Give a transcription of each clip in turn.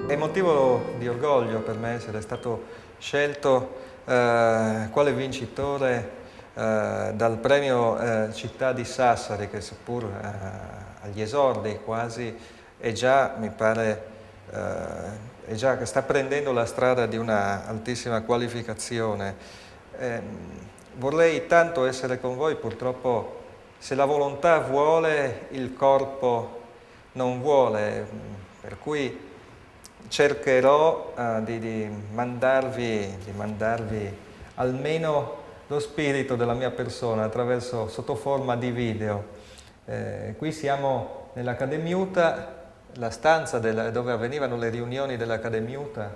È motivo di orgoglio per me essere stato scelto quale vincitore dal premio Città di Sassari, che seppur agli esordi quasi è già, mi pare, è già che sta prendendo la strada di una altissima qualificazione. Vorrei tanto essere con voi, purtroppo se la volontà vuole, il corpo non vuole, per cui cercherò di mandarvi almeno lo spirito della mia persona attraverso, sotto forma di video. Qui siamo nell'Accademiuta, la stanza dove avvenivano le riunioni dell'Accademiuta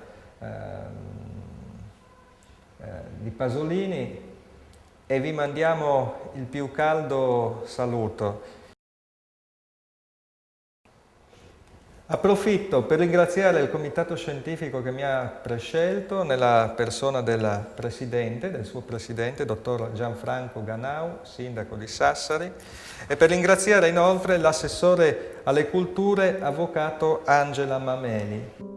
di Pasolini, e vi mandiamo il più caldo saluto. Approfitto per ringraziare il comitato scientifico che mi ha prescelto nella persona del suo presidente, dottor Gianfranco Ganau, sindaco di Sassari, e per ringraziare inoltre l'assessore alle culture, avvocato Angela Mameli.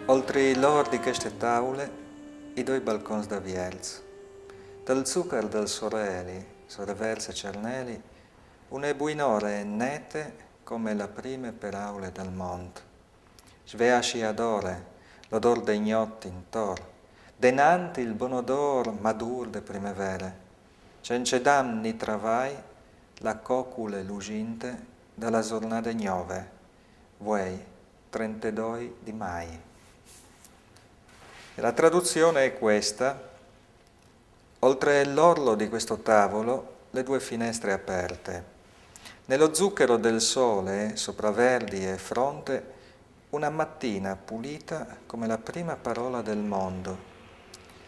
Oltre l'or di queste tavole, i due balcons da Vielz. Dal zucchero del soreli, sorreverse cerneli, une buinore nete come la prime per aule del mont. Sveasci adore, l'odor dei gnotti intor, denanti il buon odor madur de primavere. Cencedam ni travai, la cocule luginte dalla giornata gnove, vuei, 32 di mai. La traduzione è questa: oltre l'orlo di questo tavolo, le due finestre aperte. Nello zucchero del sole, sopra verdi e fronte, una mattina pulita come la prima parola del mondo.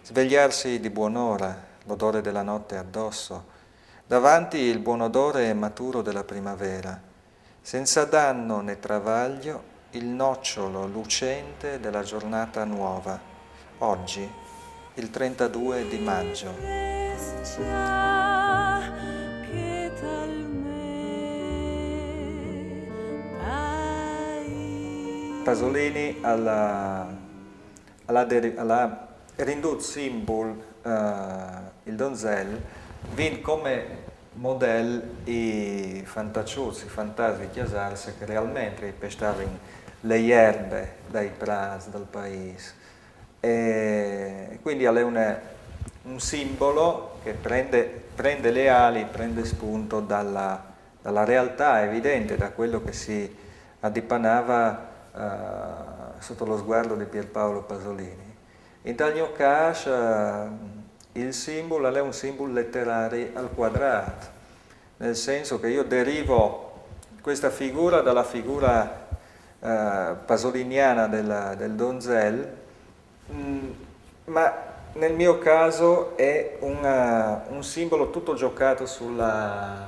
Svegliarsi di buon'ora, l'odore della notte addosso, davanti il buon odore maturo della primavera, senza danno né travaglio, il nocciolo lucente della giornata nuova. Oggi, il 32 di maggio. Pasolini alla rindut simbol il donzel vin come modello i fantaciuzzi, i fantasi chiasarse che realmente pestavano le erbe dai pras del paese. E quindi è un simbolo che prende le ali, prende spunto dalla realtà evidente, da quello che si addipanava sotto lo sguardo di Pierpaolo Pasolini. In tal caso il simbolo è un simbolo letterario al quadrato, nel senso che io derivo questa figura dalla figura pasoliniana del donzel, ma nel mio caso è un simbolo tutto giocato sulla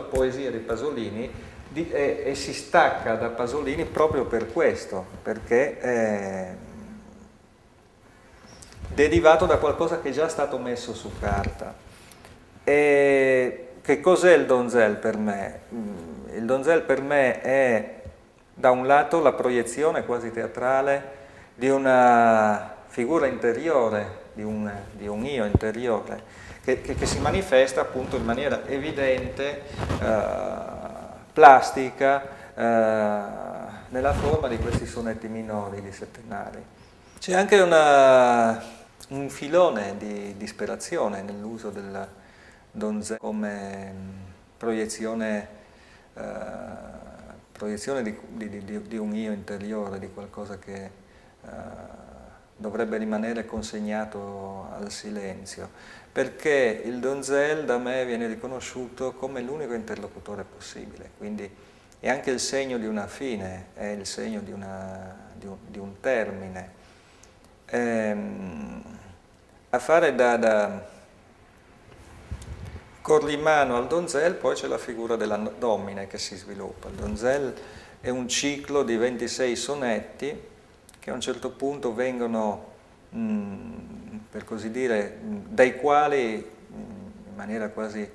poesia di Pasolini e si stacca da Pasolini proprio per questo, perché è derivato da qualcosa che è già stato messo su carta. E che cos'è il donzel per me? Il donzel per me è, da un lato, la proiezione quasi teatrale di una figura interiore, di un io interiore, che si manifesta appunto in maniera evidente, plastica, nella forma di questi sonetti minori di Settennari. C'è anche un filone di disperazione nell'uso donzella come proiezione, proiezione di un io interiore, di qualcosa che dovrebbe rimanere consegnato al silenzio, perché il donzel da me viene riconosciuto come l'unico interlocutore possibile, quindi è anche il segno di una fine, è il segno di un termine. A fare da corrimano al donzel poi c'è la figura della domine che si sviluppa. Il donzel è un ciclo di 26 sonetti che a un certo punto vengono, per così dire, dai quali in maniera quasi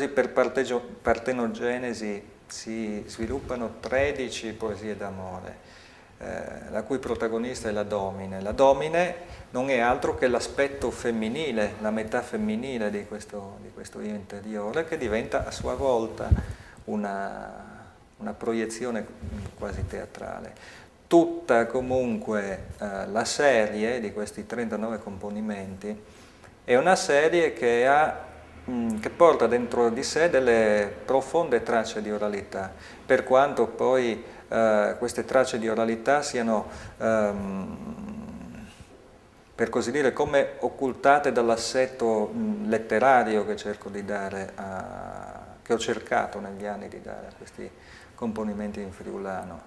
per partenogenesi si sviluppano 13 poesie d'amore, la cui protagonista è la Domine. La Domine non è altro che l'aspetto femminile, la metà femminile di questo io interiore, che diventa a sua volta una proiezione quasi teatrale. Tutta comunque la serie di questi 39 componimenti è una serie che porta dentro di sé delle profonde tracce di oralità, per quanto poi queste tracce di oralità siano, per così dire, come occultate dall'assetto letterario che cerco di dare, che ho cercato negli anni di dare a questi componimenti in friulano.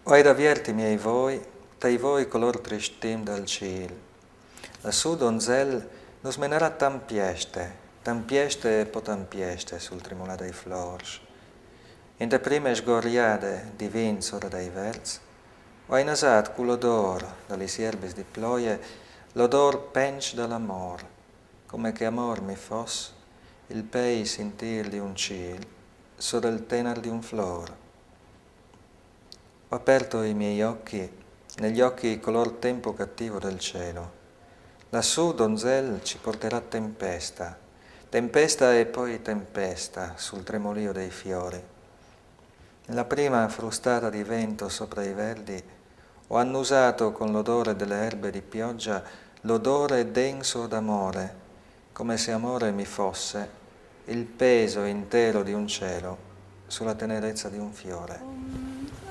Oi davierti miei voi, tai voi color tristim dal ciel. Lassù donzel nos menarà tampieste po tampieste sul tremolà dei flors. In de prime sgoriade di vin sora dei verz, oi nasat cu l'odor dalle sierbes di ploie, l'odor pench dall'amor, come che amor mi fosse, il pei sentir di un ciel, sora il tenar di un flor. Ho aperto i miei occhi, negli occhi color tempo cattivo del cielo. Lassù, donzel, ci porterà tempesta, tempesta e poi tempesta sul tremolio dei fiori. Nella prima frustata di vento sopra i verdi ho annusato con l'odore delle erbe di pioggia l'odore denso d'amore, come se amore mi fosse il peso intero di un cielo sulla tenerezza di un fiore.